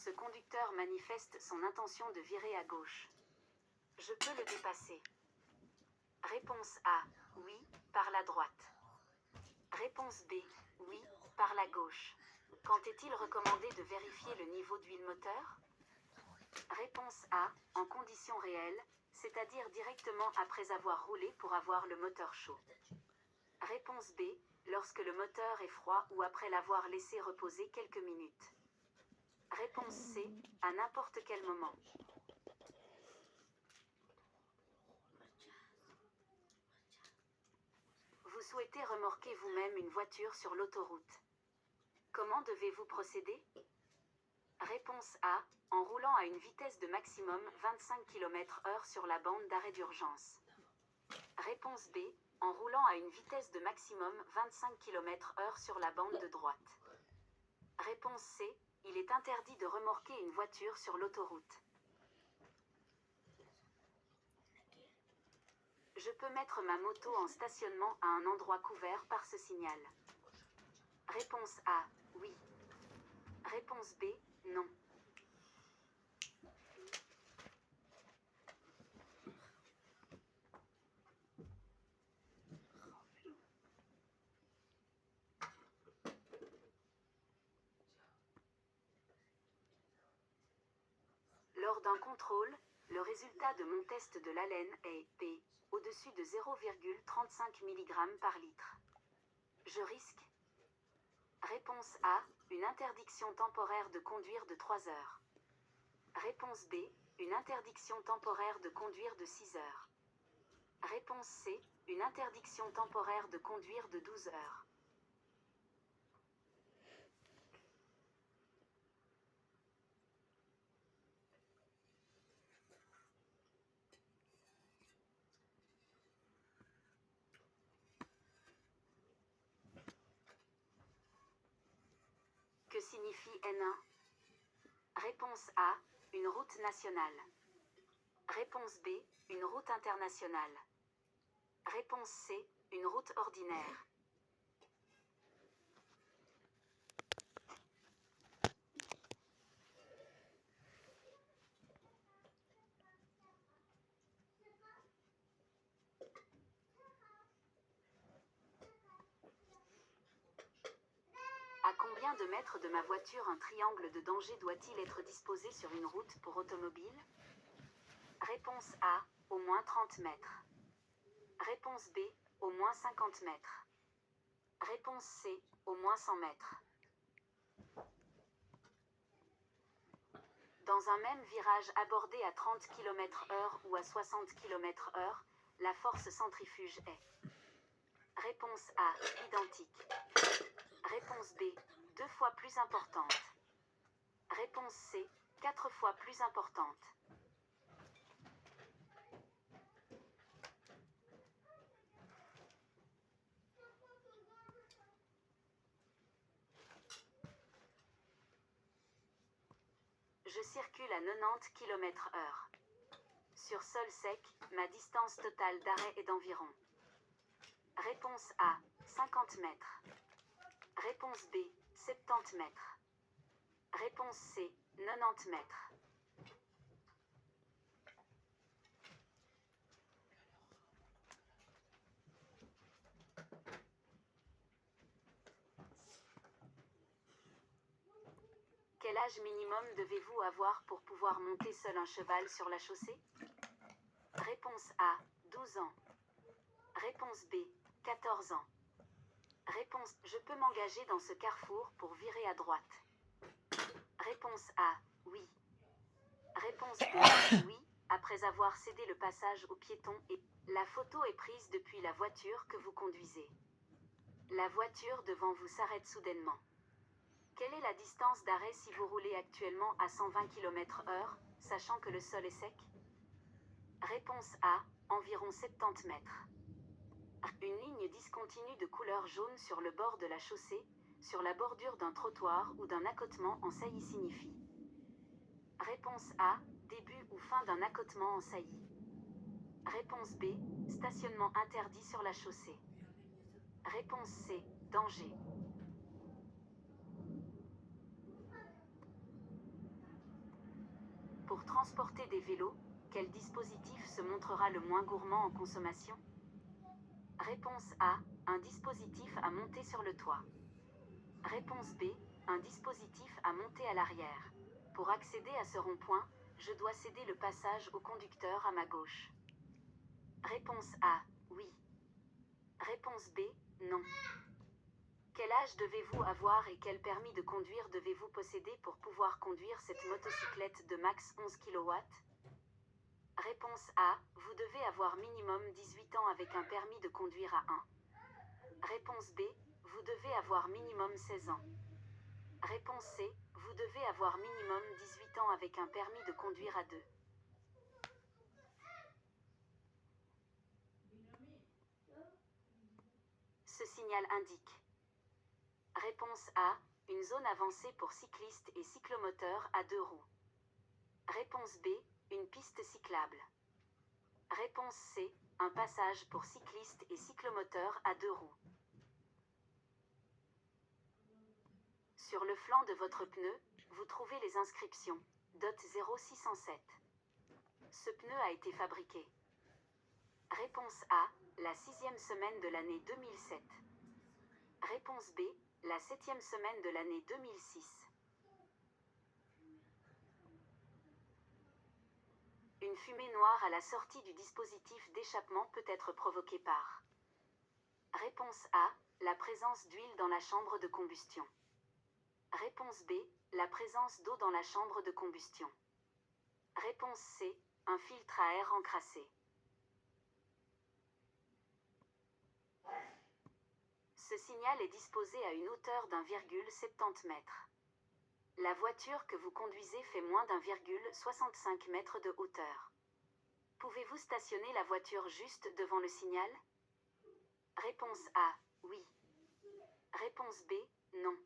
Ce conducteur manifeste son intention de virer à gauche. Je peux le dépasser. Réponse A. Oui, par la droite. Réponse B. Oui, par la gauche. Quand est-il recommandé de vérifier le niveau d'huile moteur? Réponse A. En conditions réelles, c'est-à-dire directement après avoir roulé pour avoir le moteur chaud. Réponse B. Lorsque le moteur est froid ou après l'avoir laissé reposer quelques minutes. Réponse C. À n'importe quel moment. Vous souhaitez remorquer vous-même une voiture sur l'autoroute. Comment devez-vous procéder? Réponse A. En roulant à une vitesse de maximum 25 km/h sur la bande d'arrêt d'urgence. Réponse B. En roulant à une vitesse de maximum 25 km/h sur la bande de droite. Réponse C. Il est interdit de remorquer une voiture sur l'autoroute. Je peux mettre ma moto en stationnement à un endroit couvert par ce signal. Réponse A. Oui. Réponse B. Non. Lors d'un contrôle, le résultat de mon test de l'haleine est P, au-dessus de 0,35 mg par litre. Je risque. Réponse A. Une interdiction temporaire de conduire de 3 heures. Réponse B. Une interdiction temporaire de conduire de 6 heures. Réponse C. Une interdiction temporaire de conduire de 12 heures. Que signifie N1? Réponse A. Une route nationale. Réponse B. Une route internationale. Réponse C. Une route ordinaire. À combien de mètres de ma voiture un triangle de danger doit-il être disposé sur une route pour automobile? Réponse A. Au moins 30 mètres. Réponse B. Au moins 50 mètres. Réponse C. Au moins 100 mètres. Dans un même virage abordé à 30 km/h ou à 60 km/h, la force centrifuge est. Réponse A. Identique. Réponse B. 2 fois plus importante. Réponse C. 4 fois plus importante. Je circule à 90 km/h. Sur sol sec, ma distance totale d'arrêt est d'environ. Réponse A. 50 mètres. Réponse B. 70 mètres. Réponse C. 90 mètres. Quel âge minimum devez-vous avoir pour pouvoir monter seul un cheval sur la chaussée? Réponse A. 12 ans. Réponse B. 14 ans. Réponse. Je peux m'engager dans ce carrefour pour virer à droite. Réponse A. Oui. Réponse B. Oui, après avoir cédé le passage aux piétons et... La photo est prise depuis la voiture que vous conduisez. La voiture devant vous s'arrête soudainement. Quelle est la distance d'arrêt si vous roulez actuellement à 120 km/h, sachant que le sol est sec? Réponse A. Environ 70 mètres. Une ligne discontinue de couleur jaune sur le bord de la chaussée, sur la bordure d'un trottoir ou d'un accotement en saillie signifie. Réponse A. Début ou fin d'un accotement en saillie. Réponse B. Stationnement interdit sur la chaussée. Réponse C. Danger. Pour transporter des vélos, quel dispositif se montrera le moins gourmand en consommation? Réponse A. Un dispositif à monter sur le toit. Réponse B. Un dispositif à monter à l'arrière. Pour accéder à ce rond-point, je dois céder le passage au conducteur à ma gauche. Réponse A. Oui. Réponse B. Non. Quel âge devez-vous avoir et quel permis de conduire devez-vous posséder pour pouvoir conduire cette motocyclette de max 11 kW? Réponse A. Vous devez avoir minimum 18 ans avec un permis de conduire à 1. Réponse B. Vous devez avoir minimum 16 ans. Réponse C. Vous devez avoir minimum 18 ans avec un permis de conduire à 2. Ce signal indique. Réponse A. Une zone avancée pour cyclistes et cyclomoteurs à 2 roues. Réponse B. Une piste cyclable. Réponse C. Un passage pour cyclistes et cyclomoteurs à 2 roues. Sur le flanc de votre pneu, vous trouvez les inscriptions DOT 0607. Ce pneu a été fabriqué. Réponse A. La 6e semaine de l'année 2007. Réponse B. La 7e semaine de l'année 2006. Une fumée noire à la sortie du dispositif d'échappement peut être provoquée par. Réponse A. La présence d'huile dans la chambre de combustion. Réponse B. La présence d'eau dans la chambre de combustion. Réponse C. Un filtre à air encrassé. Ce signal est disposé à une hauteur d'1,70 m. La voiture que vous conduisez fait moins d'1,65 m de hauteur. Pouvez-vous stationner la voiture juste devant le signal? Réponse A. Oui. Réponse B. Non.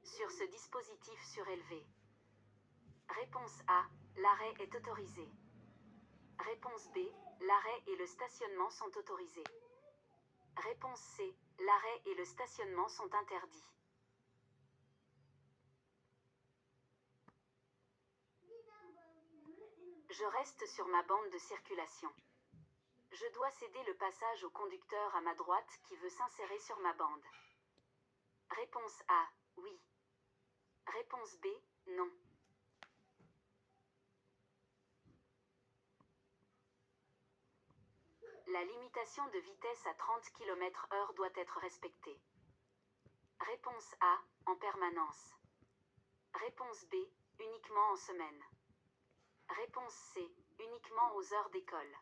Sur ce dispositif surélevé. Réponse A. L'arrêt est autorisé. Réponse B. L'arrêt et le stationnement sont autorisés. Réponse C. L'arrêt et le stationnement sont interdits. Je reste sur ma bande de circulation. Je dois céder le passage au conducteur à ma droite qui veut s'insérer sur ma bande. Réponse A. Oui. Réponse B. Non. La limitation de vitesse à 30 km/h doit être respectée. Réponse A. En permanence. Réponse B. Uniquement en semaine. Réponse C. Uniquement aux heures d'école.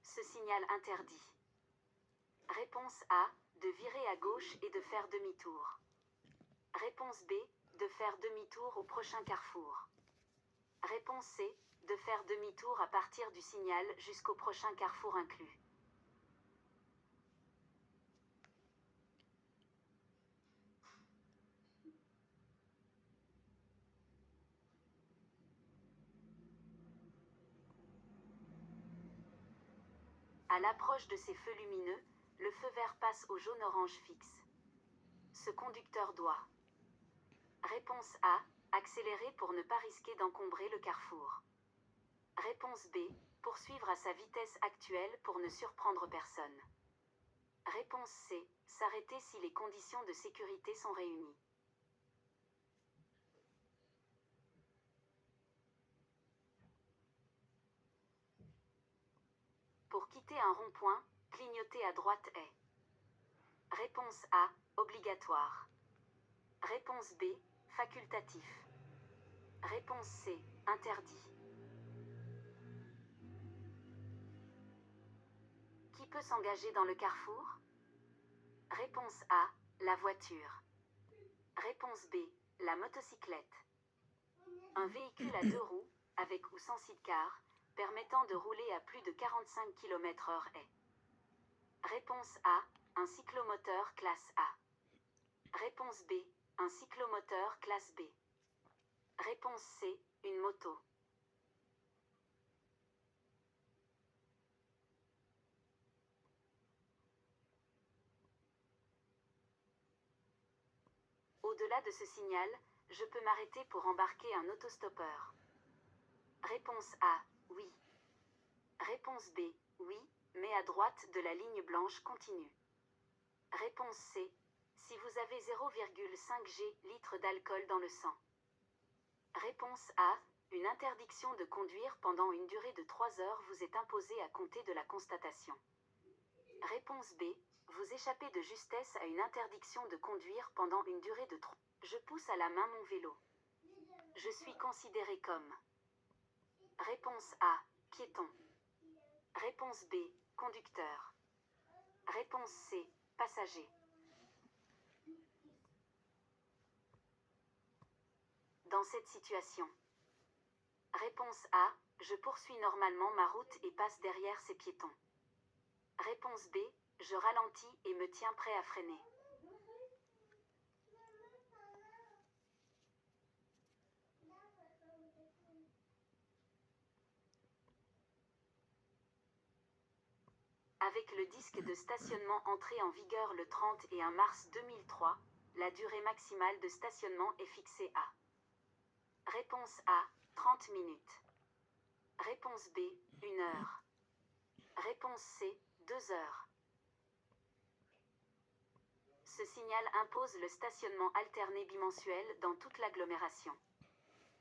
Ce signal interdit. Réponse A. De virer à gauche et de faire demi-tour. Réponse B. De faire demi-tour au prochain carrefour. Réponse C. De faire demi-tour à partir du signal jusqu'au prochain carrefour inclus. À l'approche de ces feux lumineux, le feu vert passe au jaune-orange fixe. Ce conducteur doit. Réponse A. Accélérer pour ne pas risquer d'encombrer le carrefour. Réponse B. Poursuivre à sa vitesse actuelle pour ne surprendre personne. Réponse C. S'arrêter si les conditions de sécurité sont réunies. Pour quitter un rond-point, clignoter à droite est. Réponse A. Obligatoire. Réponse B. Facultatif. Réponse C. Interdit. Qui peut s'engager dans le carrefour? Réponse A. La voiture. Réponse B. La motocyclette. Un véhicule à 2 roues, avec ou sans sidecar, permettant de rouler à plus de 45 km/h est. Réponse A. Un cyclomoteur classe A. Réponse B, un cyclomoteur classe B. Réponse C, une moto. Au-delà de ce signal, je peux m'arrêter pour embarquer un autostoppeur. Réponse A, oui. Réponse B, oui, mais à droite de la ligne blanche continue. Réponse C, si vous avez 0,5 g litres d'alcool dans le sang. Réponse A, une interdiction de conduire pendant une durée de 3 heures vous est imposée à compter de la constatation. Réponse B, vous échappez de justesse à une interdiction de conduire pendant une durée de 3. Je pousse à la main mon vélo. Je suis considéré comme. Réponse A, piéton. Réponse B, conducteur. Réponse C, passager. Dans cette situation. Réponse A, je poursuis normalement ma route et passe derrière ces piétons. Réponse B, je ralentis et me tiens prêt à freiner. Avec le disque de stationnement entré en vigueur le 31 mars 2003, la durée maximale de stationnement est fixée à. Réponse A, 30 minutes. Réponse B, 1 heure. Réponse C, 2 heures. Ce signal impose le stationnement alterné bimensuel dans toute l'agglomération.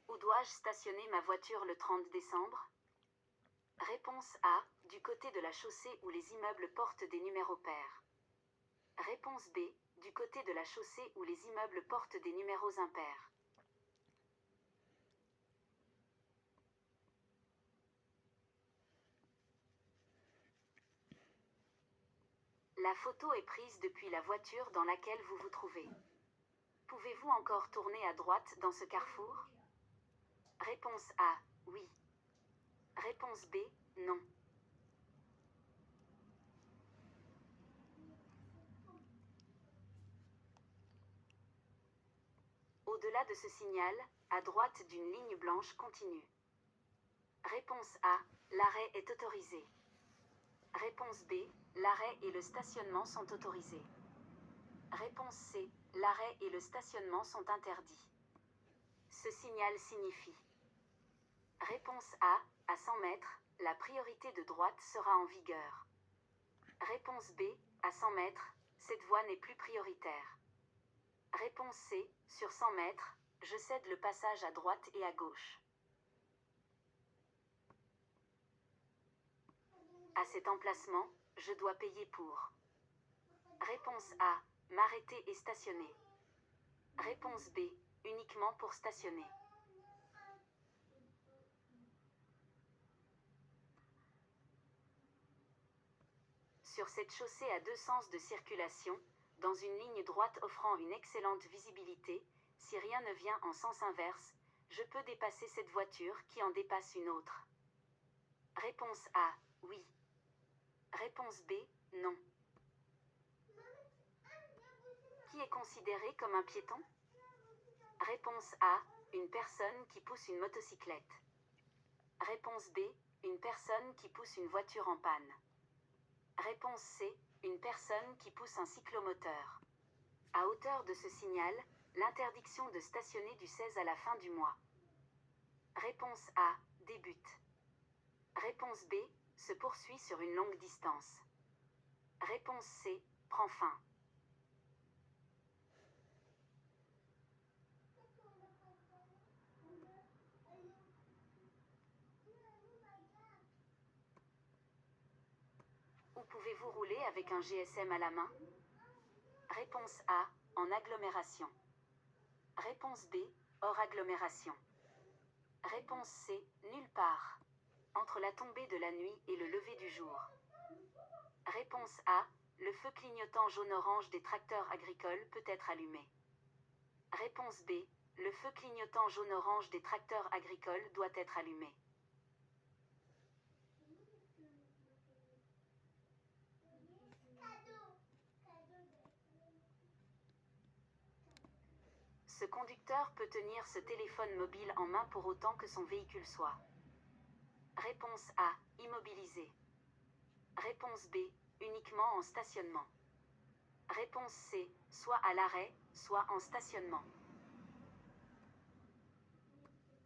Où dois-je stationner ma voiture le 30 décembre? Réponse A, du côté de la chaussée où les immeubles portent des numéros pairs. Réponse B, du côté de la chaussée où les immeubles portent des numéros impairs. La photo est prise depuis la voiture dans laquelle vous vous trouvez. Pouvez-vous encore tourner à droite dans ce carrefour? Réponse A, oui. Réponse B, non. Au-delà de ce signal, à droite d'une ligne blanche continue. Réponse A, l'arrêt est autorisé. Réponse B, l'arrêt et le stationnement sont autorisés. Réponse C, l'arrêt et le stationnement sont interdits. Ce signal signifie. Réponse A, à 100 mètres, la priorité de droite sera en vigueur. Réponse B, à 100 mètres, cette voie n'est plus prioritaire. Réponse C, sur 100 mètres, je cède le passage à droite et à gauche. À cet emplacement, je dois payer pour. Réponse A, m'arrêter et stationner. Réponse B, uniquement pour stationner. Sur cette chaussée à 2 sens de circulation, dans une ligne droite offrant une excellente visibilité, si rien ne vient en sens inverse, je peux dépasser cette voiture qui en dépasse une autre. Réponse A, oui. Réponse B, non. Qui est considéré comme un piéton? Réponse A, une personne qui pousse une motocyclette. Réponse B, une personne qui pousse une voiture en panne. Réponse C, une personne qui pousse un cyclomoteur. À hauteur de ce signal, l'interdiction de stationner du 16 à la fin du mois. Réponse A, débute. Réponse B, se poursuit sur une longue distance. Réponse C, prend fin. Où pouvez-vous rouler avec un GSM à la main? Réponse A, en agglomération. Réponse B, hors agglomération. Réponse C, nulle part. Entre la tombée de la nuit et le lever du jour. Réponse A, le feu clignotant jaune-orange des tracteurs agricoles peut être allumé. Réponse B, le feu clignotant jaune-orange des tracteurs agricoles doit être allumé. conducteur peut tenir ce téléphone mobile en main pour autant que son véhicule soit. Réponse A, immobilisé. Réponse B, uniquement en stationnement. Réponse C, soit à l'arrêt, soit en stationnement.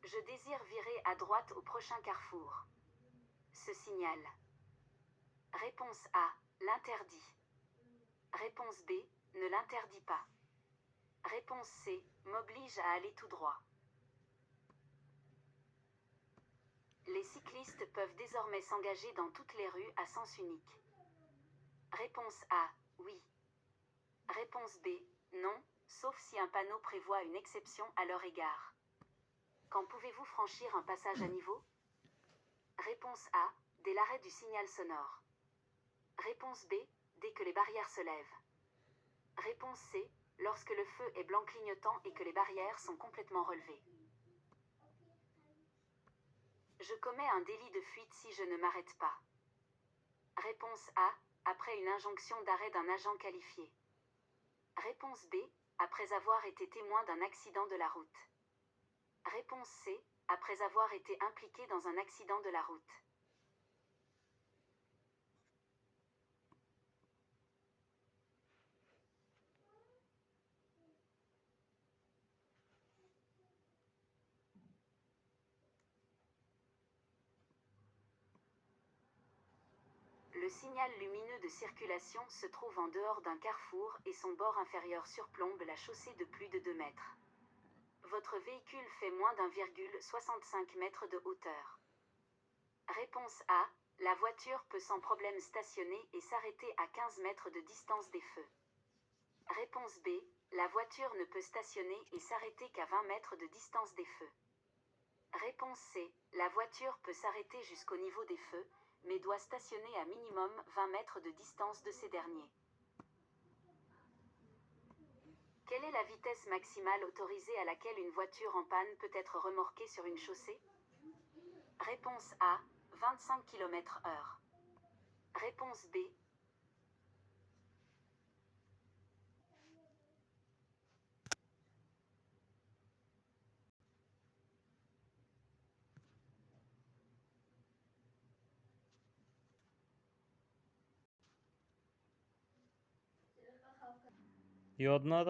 Je désire virer à droite au prochain carrefour. Ce signal. Réponse A, l'interdit. Réponse B, ne l'interdit pas. Réponse C, m'oblige à aller tout droit. Les cyclistes peuvent désormais s'engager dans toutes les rues à sens unique. Réponse A, oui. Réponse B, non, sauf si un panneau prévoit une exception à leur égard. Quand pouvez-vous franchir un passage à niveau? Réponse A, dès l'arrêt du signal sonore. Réponse B, dès que les barrières se lèvent. Réponse C, lorsque le feu est blanc clignotant et que les barrières sont complètement relevées. Je commets un délit de fuite si je ne m'arrête pas. Réponse A, après une injonction d'arrêt d'un agent qualifié. Réponse B, après avoir été témoin d'un accident de la route. Réponse C, après avoir été impliqué dans un accident de la route. Le signal lumineux de circulation se trouve en dehors d'un carrefour et son bord inférieur surplombe la chaussée de plus de 2 mètres. Votre véhicule fait moins d'1,65 m de hauteur. Réponse A, la voiture peut sans problème stationner et s'arrêter à 15 mètres de distance des feux. Réponse B, la voiture ne peut stationner et s'arrêter qu'à 20 mètres de distance des feux. Réponse C, la voiture peut s'arrêter jusqu'au niveau des feux, mais doit stationner à minimum 20 mètres de distance de ces derniers. Quelle est la vitesse maximale autorisée à laquelle une voiture en panne peut être remorquée sur une chaussée? Réponse A, 25 km/h. Réponse B. Yojana